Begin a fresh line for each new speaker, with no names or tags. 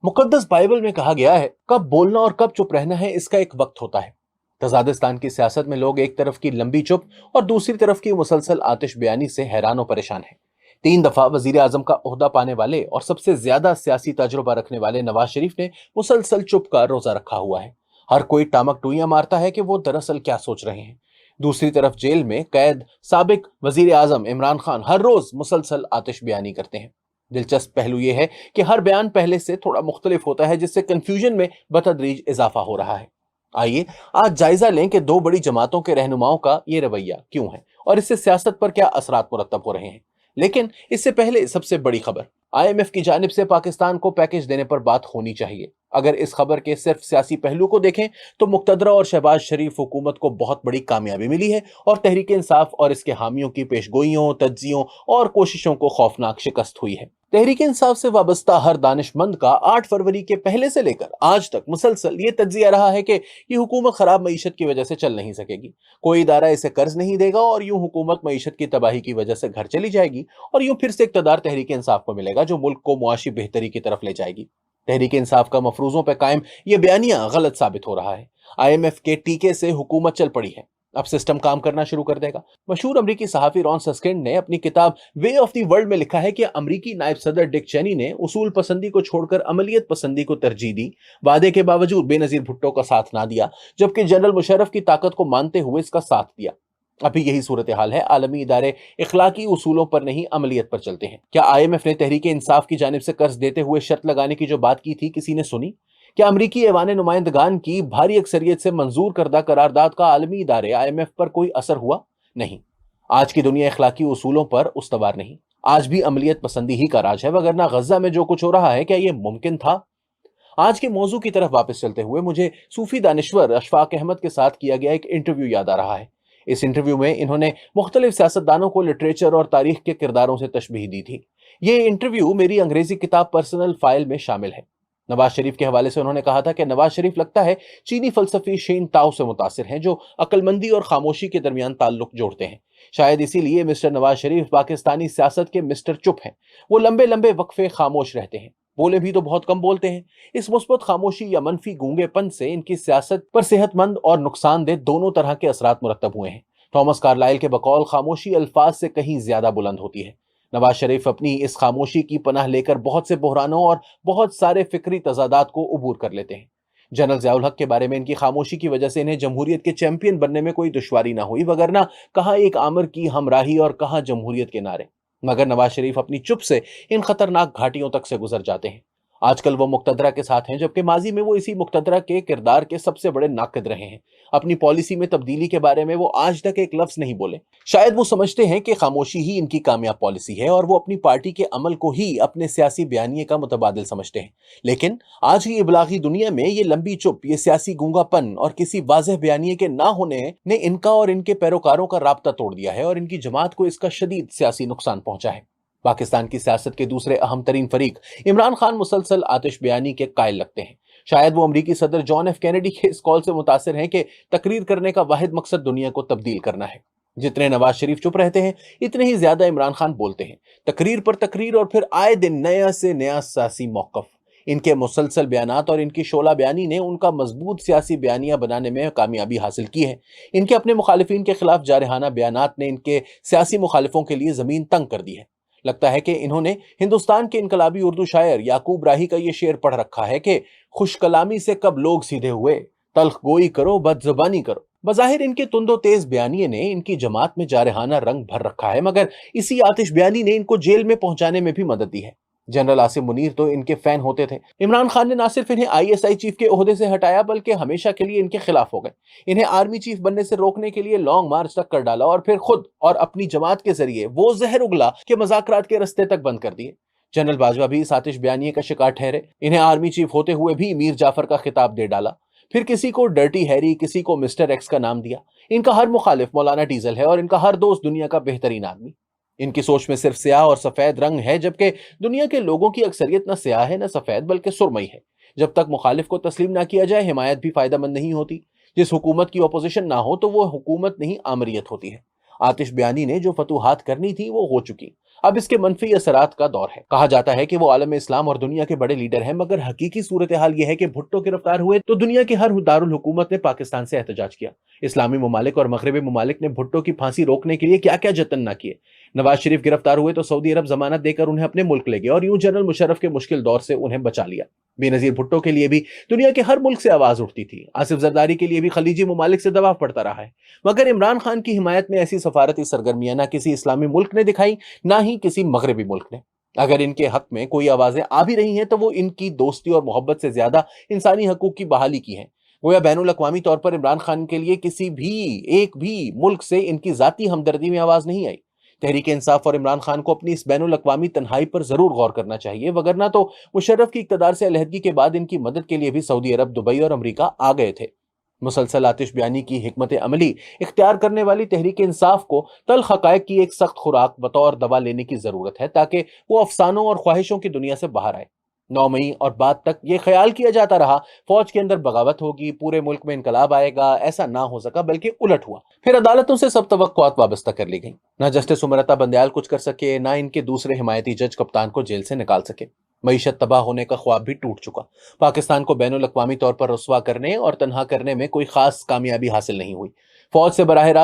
मुकद्दस Bible में कहा गया है, कब बोलना और कब चुप रहना है इसका एक वक्त होता है। तजादिस्तान की सियासत में लोग एक तरफ की लंबी चुप और दूसरी तरफ की मुसलसल आतिश बयानी से हैरान और परेशान हैं। 3 दफा वजीर आजम का ओहदा पाने वाले और सबसे ज्यादा सियासी तजुर्बा रखने वाले नवाज शरीफ ने मुसलसल चुप का रोजा रखा हुआ है। हर कोई टामक टुइयां मारता है कि वो दरअसल क्या सोच रहे हैं। दूसरी तरफ जेल में कैद साबिक वजीर आजम इमरान खान हर रोज मुसलसल आतिश बयानी करते हैं। दिलचस्प पहलू यह है कि हर बयान पहले से थोड़ा मुख्तलिफ होता है, जिससे कंफ्यूजन में बतदरीज इजाफा हो रहा है। आइए आज जायजा लें कि दो बड़ी जमातों के रहनुमाओं का ये रवैया क्यों है और इससे सियासत पर क्या असरात मुरतब हो रहे हैं। लेकिन इससे पहले सबसे बड़ी खबर, आईएमएफ की जानिब से पाकिस्तान को पैकेज देने पर बात होनी चाहिए। अगर इस खबर के सिर्फ सियासी पहलू को देखें तो मुक्तदरा और शहबाज शरीफ हुकूमत को बहुत बड़ी कामयाबी मिली है और तहरीक इंसाफ और इसके हामियों की पेशगोइयों, तज्जियों और कोशिशों को खौफनाक शिकस्त हुई है। तहरीक इंसाफ से वाबस्ता हर दानिशमंद का 8 फरवरी के पहले से लेकर आज तक मुसलसल ये तज्जिया रहा है कि ये हुकूमत खराब मईशत की वजह से चल नहीं सकेगी, कोई इदारा इसे कर्ज नहीं देगा और यूं हुकूमत मईशत की तबाही की वजह से घर चली जाएगी और यूं फिर से इक्तदार तहरीक इंसाफ को मिलेगा जो मुल्क को मुआशी बेहतरी की तरफ ले जाएगी। तहरीक इंसाफ का मफरूजों पर कायम ये बयानिया गलत साबित हो रहा है। आईएमएफ के टीके से हुकूमत चल पड़ी है, अब सिस्टम काम करना शुरू कर देगा। मशहूर अमरीकी सहाफी रॉन सस्किंड ने अपनी किताब वे ऑफ द वर्ल्ड में लिखा है कि अमरीकी नायब सदर डिक चेनी ने उसूल पसंदी को छोड़कर अमलियत पसंदी को तरजीह दी, वादे के बावजूद बेनजीर भुट्टो का साथ ना दिया, जबकि जनरल मुशर्रफ की ताकत को मानते हुए इसका साथ दिया। अभी यही सूरत हाल है। आलमी इदारे इखलाकी उसूलों पर नहीं अमलियत पर चलते हैं। क्या आईएमएफ ने तहरीक इंसाफ की जानिब से कर्ज देते हुए शर्त लगाने की जो बात की थी किसी ने सुनी? क्या अमरीकी ऐवान नुमाइंदगान की भारी अक्सरियत से मंजूर करदा करारदाद का आलमी इदारे आईएमएफ पर कोई असर हुआ? नहीं। आज की दुनिया इखलाकी उसूलों पर उस्तवार नहीं, आज भी अमलियत पसंदी ही का राज है, वगरना गजा में जो कुछ हो रहा है क्या यह मुमकिन था? आज के मौजू की तरफ वापस चलते हुए मुझे सूफी दानिश्वर अशफाक अहमद के साथ किया गया एक इंटरव्यू याद आ रहा है। इस इंटरव्यू में इन्होंने मुख्तलिफ सियासतदानों को लिटरेचर और तारीख के किरदारों से तशबीह दी थी। ये इंटरव्यू मेरी अंग्रेजी किताब पर्सनल फाइल में शामिल है। नवाज शरीफ के हवाले से उन्होंने कहा था कि नवाज शरीफ लगता है चीनी फलसफी शेन ताओ से मुतासिर हैं, जो अक्लमंदी और खामोशी के दरमियान ताल्लुक जोड़ते हैं। शायद इसीलिए मिस्टर नवाज शरीफ पाकिस्तानी सियासत के मिस्टर चुप हैं। वो लंबे लंबे वक्फे खामोश रहते हैं, बोले भी तो बहुत कम बोलते हैं। इस मुस्बत खामोशी या मनफी गूंगेपन से इनकी सियासत पर सेहतमंद और नुकसानदेह दोनों तरह के असरात मुरतब हुए हैं। थॉमस कार्लाइल के बकौल खामोशी अल्फाज से कहीं ज्यादा बुलंद होती है। नवाज शरीफ अपनी इस खामोशी की पनाह लेकर बहुत से बहरानों और बहुत सारे फिक्री तजादात को अबूर कर लेते हैं। जनरल ज़ियाउल हक के बारे में इनकी खामोशी की वजह से इन्हें जमहूरियत के चैंपियन बनने में कोई दुश्वारी ना हुई, वगरना कहाँ एक आमिर की हमराही और कहाँ जमहूरियत के नारे। मगर नवाज शरीफ अपनी चुप से इन खतरनाक घाटियों तक से गुजर जाते हैं। आजकल वो मुक्तदरा के साथ हैं, जबकि माजी में वो इसी मुक्तदरा के किरदार के सबसे बड़े नाकिद रहे हैं। अपनी पॉलिसी में तब्दीली के बारे में वो आज तक एक लफ्ज नहीं बोले। शायद वो समझते हैं कि खामोशी ही इनकी कामयाब पॉलिसी है और वो अपनी पार्टी के अमल को ही अपने सियासी बयानिए का मुतबादिल समझते हैं। लेकिन आज की इबलागी दुनिया में ये लंबी चुप, ये सियासी गूंगापन और किसी वाज़ेह बयानिए के ना होने ने इनका और इनके पैरोकारों का राब्ता तोड़ दिया है और इनकी जमात को इसका शदीद सियासी नुकसान पहुंचा है। पाकिस्तान की सियासत के दूसरे अहम तरीन फरीक इमरान खान मुसलसल आतिश बयानी के कायल लगते हैं। शायद वो अमरीकी सदर जॉन एफ कैनेडी के इस कॉल से मुतासिर हैं कि तकरीर करने का वाहिद मकसद दुनिया को तब्दील करना है। जितने नवाज शरीफ चुप रहते हैं, इतने ही ज्यादा इमरान खान बोलते हैं, तकरीर पर तकरीर और फिर आए दिन नया से नया सियासी मौकफ। इनके मुसलसल बयानात और इनकी शोला बयानी ने उनका मजबूत सियासी बयानिया बनाने में कामयाबी हासिल की है। इनके अपने मुखालिफिन के खिलाफ जारहाना बयानात ने इनके सियासी मुखालिफों के लिए जमीन तंग कर दी है। लगता है कि इन्होंने हिंदुस्तान के इनकलाबी उर्दू शायर याकूब राही का ये शेर पढ़ रखा है कि खुश कलामी से कब लोग सीधे हुए, तल्ख गोई करो बदजुबानी करो। बज़ाहिर इनके तुंदो तेज बयानिए ने इनकी जमात में जारहाना रंग भर रखा है, मगर इसी आतिश बयानी ने इनको जेल में पहुंचाने में भी मदद दी है। जनरल आसिम मुनीर तो इनके फैन होते थे। इमरान खान ने ना सिर्फ इन्हें आईएसआई चीफ के ओहदे से हटाया, बल्कि हमेशा के लिए इनके खिलाफ हो गए। इन्हें आर्मी चीफ बनने से रोकने के लिए लॉन्ग मार्च तक कर डाला और फिर खुद और अपनी जमात के जरिए वो जहर उगला कि मज़ाकरात के रस्ते तक बंद कर दिए। जनरल बाजवा भी इस आतिश बयानिए का शिकार ठहरे। इन्हें आर्मी चीफ होते हुए भी मीर जाफर का खिताब दे डाला, फिर किसी को डर्टी हैरी, किसी को मिस्टर एक्स का नाम दिया। इनका हर मुखालिफ मौलाना डीजल है और इनका हर दोस्त दुनिया का बेहतरीन आदमी। इनकी सोच में सिर्फ स्याह और सफेद रंग है, जबकि दुनिया के लोगों की अक्सरियत न स्याह है न सफेद, बल्कि सुरमई है। जब तक मुखालिफ को तस्लीम ना किया जाए, हिमायत भी फायदेमंद नहीं होती। जिस हुकूमत की अपोजिशन ना हो तो वो हुकूमत नहीं, आमरियत होती है। आतिश बयानी ने जो फतूहात करनी थी वो हो चुकी। اب اس کے منفی اثرات کا دور ہے۔ کہا جاتا ہے کہ وہ عالم اسلام اور دنیا کے بڑے لیڈر ہیں، مگر حقیقی صورتحال یہ ہے کہ بھٹو گرفتار ہوئے تو دنیا کے ہر دارالحکومت نے پاکستان سے احتجاج کیا۔ اسلامی ممالک اور مغربی ممالک نے بھٹو کی پھانسی روکنے کے لیے کیا کیا جتن نہ کیے۔ نواز شریف گرفتار ہوئے تو سعودی عرب ضمانت دے کر انہیں اپنے ملک لے گیا اور یوں جنرل مشرف کے مشکل دور سے انہیں بچا لیا۔ بے نظیر بھٹو کے لیے بھی دنیا کے ہر ملک سے آواز اٹھتی تھی۔ آصف زرداری کے لیے بھی خلیجی ممالک سے دباؤ پڑتا رہا ہے، مگر عمران خان کی حمایت میں ایسی سفارتی سرگرمیاں نہ کسی اسلامی ملک نے دکھائی، نہ ہی کسی مغربی ملک نے۔ اگر ان کے حق میں کوئی آوازیں آ بھی رہی ہیں تو وہ ان کی دوستی اور محبت سے زیادہ انسانی حقوق کی بحالی کی ہیں۔ گویا بین الاقوامی طور پر عمران خان کے لیے کسی بھی ایک بھی ملک سے ان کی ذاتی ہمدردی میں آواز نہیں آئی۔ تحریک انصاف اور عمران خان کو اپنی اس بین الاقوامی تنہائی پر ضرور غور کرنا چاہیے، وگرنہ تو مشرف کی اقتدار سے علیحدگی کے بعد ان کی مدد کے لیے بھی سعودی عرب، دبئی اور امریکہ آ گئے تھے۔ مسلسل آتش بیانی کی حکمت عملی اختیار کرنے والی تحریک انصاف کو تلخ حقائق کی ایک سخت خوراک بطور دوا لینے کی ضرورت ہے، تاکہ وہ افسانوں اور خواہشوں کی دنیا سے باہر آئے۔ 9 مئی اور بعد تک یہ خیال کیا جاتا رہا فوج کے اندر بغاوت ہوگی، پورے ملک میں انقلاب آئے گا۔ ایسا نہ ہو سکا، بلکہ الٹ ہوا۔ پھر عدالتوں سے سب توقعات وابستہ کر لی گئیں۔ نہ جسٹس امرتا بندیال کچھ کر سکے، نہ ان کے دوسرے حمایتی جج کپتان کو جیل سے نکال سکے۔ معیشت تباہ ہونے کا خواب بھی ٹوٹ چکا۔ پاکستان کو بین الاقوامی طور پر رسوا کرنے اور تنہا کرنے میں کوئی خاص کامیابی حاصل نہیں ہوئی۔ فوج سے براہ راست